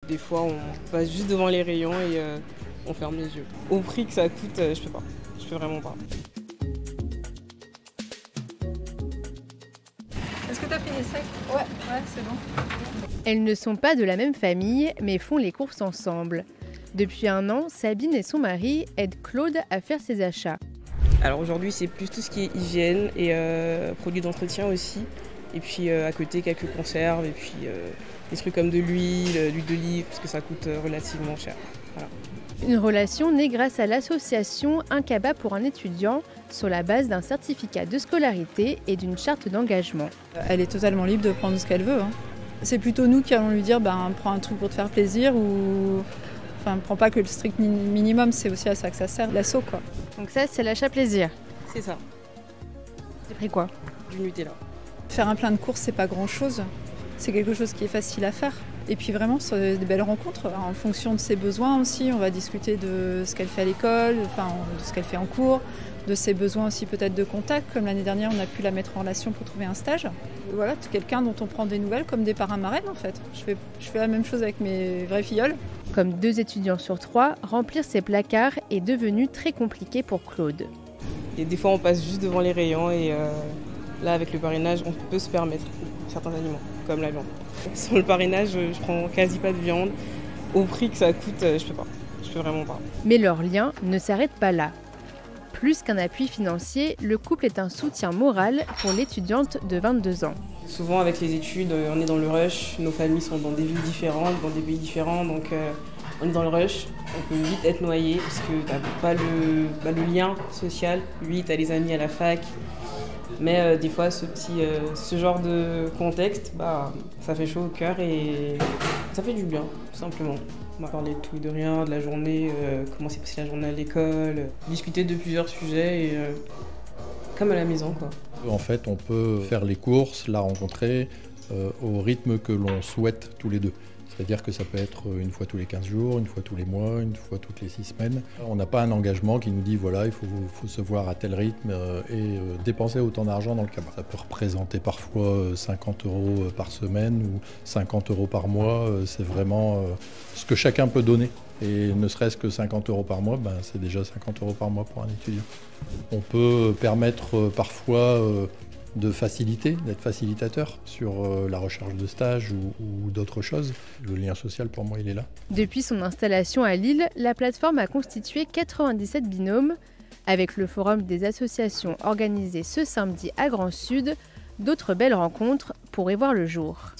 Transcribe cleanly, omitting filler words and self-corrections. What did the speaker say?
Des fois, on passe juste devant les rayons et on ferme les yeux. Au prix que ça coûte, je peux pas. Je peux vraiment pas. Est-ce que tu as fini sec? Ouais, c'est bon. Elles ne sont pas de la même famille, mais font les courses ensemble. Depuis 1 an, Sabine et son mari aident Claude à faire ses achats. Alors aujourd'hui, c'est plus tout ce qui est hygiène et produits d'entretien aussi. Et puis à côté, quelques conserves et puis des trucs comme de l'huile d'olive, parce que ça coûte relativement cher. Voilà. Une relation née grâce à l'association Un Cabas pour un étudiant, sur la base d'un certificat de scolarité et d'une charte d'engagement. Elle est totalement libre de prendre ce qu'elle veut. C'est plutôt nous qui allons lui dire prends un truc pour te faire plaisir ou prends pas que le strict minimum, c'est aussi à ça que ça sert, l'asso quoi. Donc ça, c'est l'achat plaisir. C'est ça, C'est pris quoi? du Nutella. Faire un plein de courses, c'est pas grand chose. C'est quelque chose qui est facile à faire. Et puis vraiment, c'est des belles rencontres. En fonction de ses besoins aussi, on va discuter de ce qu'elle fait à l'école, de ce qu'elle fait en cours, de ses besoins aussi peut-être de contact. Comme l'année dernière, on a pu la mettre en relation pour trouver un stage. Voilà, c'est quelqu'un dont on prend des nouvelles comme des parrains-marraines en fait. Je fais la même chose avec mes vraies filleules. Comme 2 étudiants sur 3, remplir ses placards est devenu très compliqué pour Claude. Et des fois, on passe juste devant les rayons et là, avec le parrainage, on peut se permettre certains aliments, comme la viande. Sur le parrainage, je prends quasi pas de viande. Au prix que ça coûte, je peux pas. Je peux vraiment pas. Mais leur lien ne s'arrête pas là. Plus qu'un appui financier, le couple est un soutien moral pour l'étudiante de 22 ans. Souvent, avec les études, on est dans le rush. Nos familles sont dans des villes différentes, dans des pays différents. Donc, on est dans le rush. On peut vite être noyé parce que t'as pas le lien social. Lui, t'as les amis à la fac. Mais des fois, ce genre de contexte, ça fait chaud au cœur et ça fait du bien, tout simplement. On va parler de tout et de rien, de la journée, comment s'est passée la journée à l'école, discuter de plusieurs sujets, et, comme à la maison, quoi. En fait, on peut faire les courses, la rencontrer au rythme que l'on souhaite tous les deux. C'est-à-dire que ça peut être une fois tous les 15 jours, une fois tous les mois, une fois toutes les 6 semaines. On n'a pas un engagement qui nous dit voilà, il faut se voir à tel rythme et dépenser autant d'argent dans le cabas. Ça peut représenter parfois 50 € par semaine ou 50 € par mois. C'est vraiment ce que chacun peut donner. Et ne serait-ce que 50 € par mois, c'est déjà 50 € par mois pour un étudiant. On peut permettre parfois de faciliter, d'être facilitateur sur la recherche de stage ou d'autres choses. Le lien social, pour moi, il est là. Depuis son installation à Lille, la plateforme a constitué 97 binômes. Avec le forum des associations organisé ce samedi à Grand Sud, d'autres belles rencontres pourraient voir le jour.